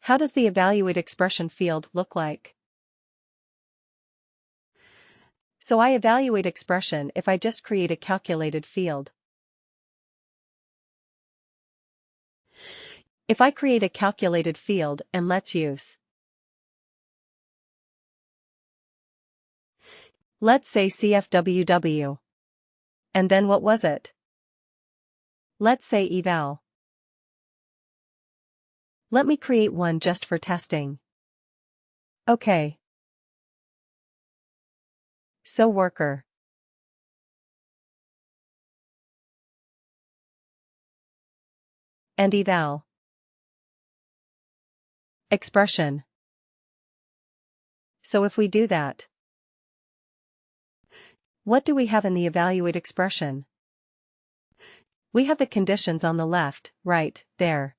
How does the evaluate expression field look like? So I evaluate expression if I just create a calculated field. If I create a calculated field and let's use, let's say CFWW. And then what was it? Let's say eval. Let me create one just for testing. Okay. So worker. And eval. Expression. So if we do that, what do we have in the evaluate expression? We have the conditions on the left, right, there.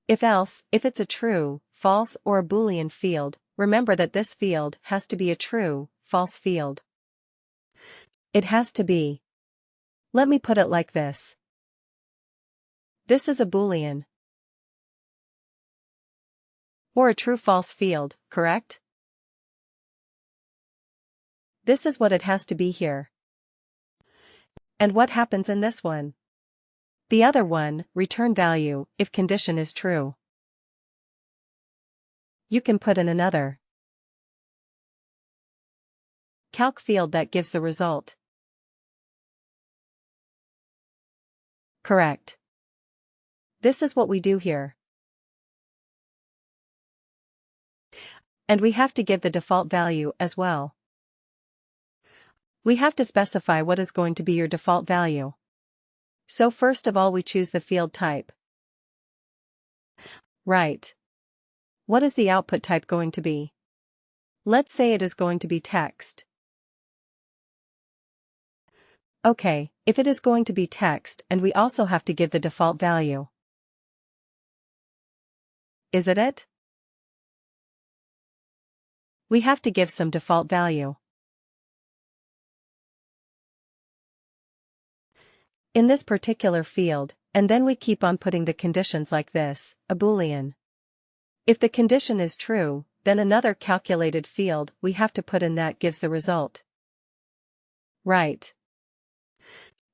If else, if it's a true, false or a Boolean field, remember that this field has to be a true, false field. It has to be. Let me put it like this. This is a Boolean. Or a true-false field, correct? This is what it has to be here. And what happens in this one? The other one, return value, if condition is true. You can put in another calc field that gives the result. Correct. This is what we do here. And we have to give the default value as well. We have to specify what is going to be your default value. So first of all we choose the field type. Right. What is the output type going to be? Let's say it is going to be text. Okay, if it is going to be text and we also have to give the default value. Is it? We have to give some default value. In this particular field, and then we keep on putting the conditions like this, a Boolean. If the condition is true, then another calculated field we have to put in that gives the result. Right.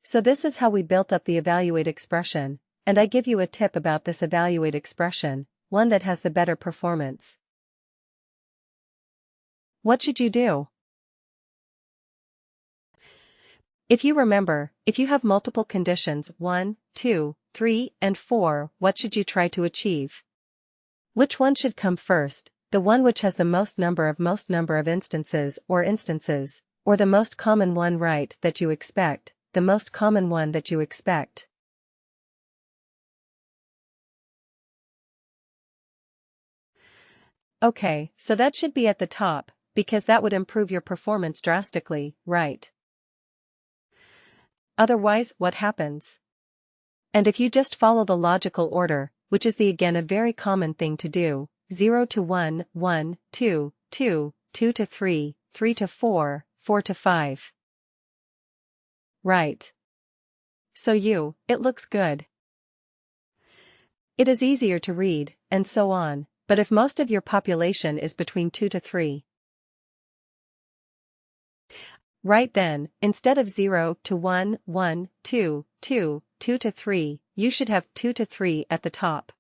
So this is how we built up the evaluate expression, and I give you a tip about this evaluate expression, one that has the better performance. What should you do? If you remember, if you have multiple conditions 1, 2, 3, and 4, what should you try to achieve? Which one should come first, the one which has the most number of instances, or the most common one right that you expect, the most common one that you expect? Okay, so that should be at the top, because that would improve your performance drastically, right? Otherwise, what happens? And if you just follow the logical order, which is again a very common thing to do, 0 to 1, 1, 2, 2, 2 to 3, 3 to 4, 4 to 5. Right. So it looks good. It is easier to read, and so on, but if most of your population is between 2 to 3. Right then, instead of 0 to 1, 1, 2, 2, 2 to 3, you should have 2 to 3 at the top.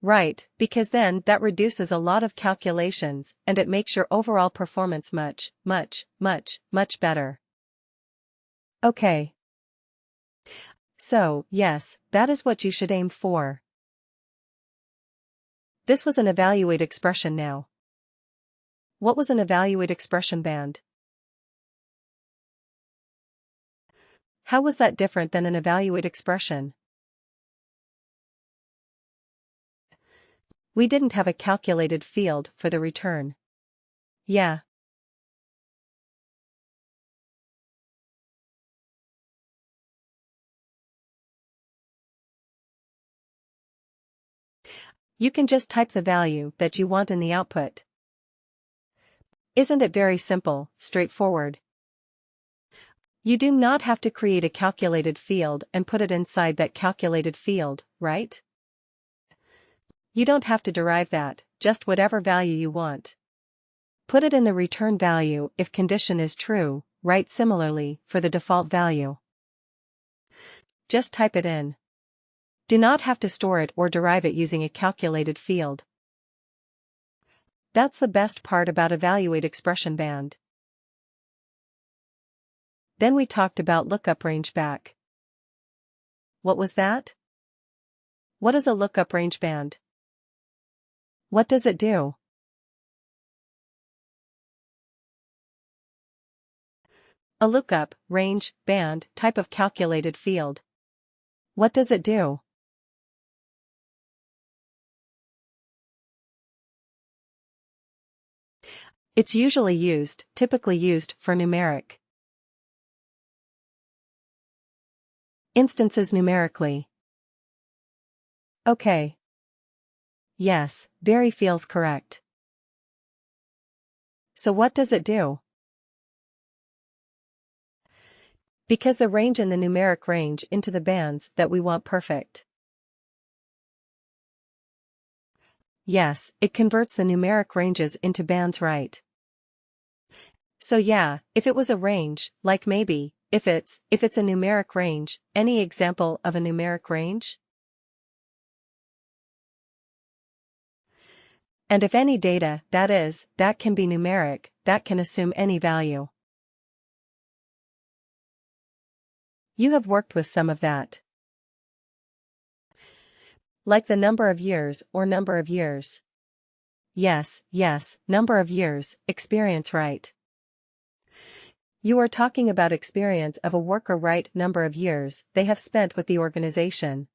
Right, because then that reduces a lot of calculations and it makes your overall performance much, much, much, much better. Okay. So, yes, that is what you should aim for. This was an evaluate expression now. What was an evaluate expression band? How was that different than an evaluate expression? We didn't have a calculated field for the return. Yeah. You can just type the value that you want in the output. Isn't it very simple, straightforward? You do not have to create a calculated field and put it inside that calculated field, right? You don't have to derive that, just whatever value you want. Put it in the return value if condition is true, right? Similarly, for the default value. Just type it in. Do not have to store it or derive it using a calculated field. That's the best part about evaluate expression band. Then we talked about lookup range back. What was that? What is a lookup range band? What does it do? A lookup, range, band, type of calculated field. What does it do? It's typically used for numeric instances numerically. Okay. Yes, very feels correct. So what does it do? Because the range in the numeric range into the bands that we want perfect. Yes, it converts the numeric ranges into bands, right? So yeah, if it was a range, like maybe, if it's a numeric range, any example of a numeric range? And if any data, that can be numeric, that can assume any value. You have worked with some of that. Like the number of years or number of years. Yes, number of years, experience, right? You are talking about experience of a worker, right? Number of years they have spent with the organization.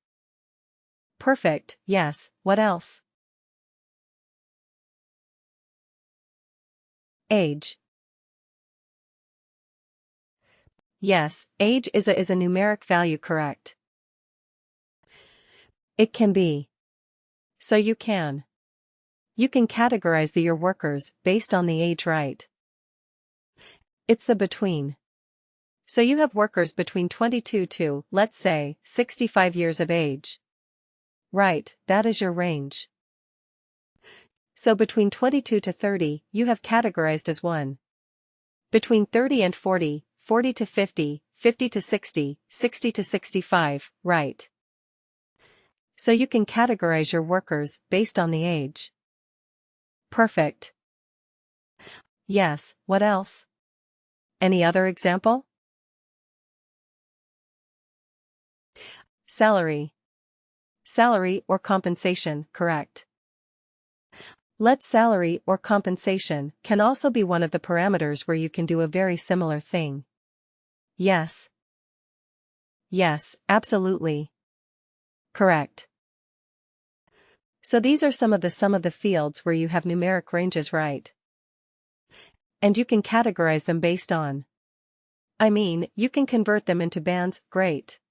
Perfect, yes, what else? Age. Yes, age is a numeric value, correct? It can be. So you can categorize your workers based on the age, right? It's the between. So you have workers between 22 to, let's say, 65 years of age. Right, that is your range. So between 22 to 30, you have categorized as 1. Between 30 and 40, 40 to 50, 50 to 60, 60 to 65, right? So you can categorize your workers based on the age. Perfect. Yes, what else? Any other example? Salary. Salary or compensation, correct? Let salary or compensation can also be one of the parameters where you can do a very similar thing. Yes. Yes, absolutely. Correct. So these are some of the fields where you have numeric ranges, right? And you can categorize them based on. You can convert them into bands, great.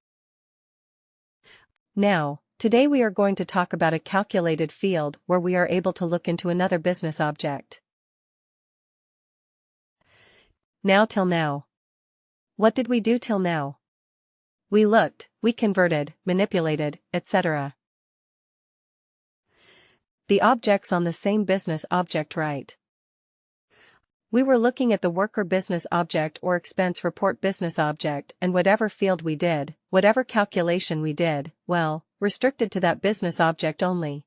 Now, today we are going to talk about a calculated field where we are able to look into another business object. Now till now. What did we do till now? We looked, we converted, manipulated, etc. The objects on the same business object, right? We were looking at the worker business object or expense report business object, and whatever field we did, whatever calculation we did, well, restricted to that business object only.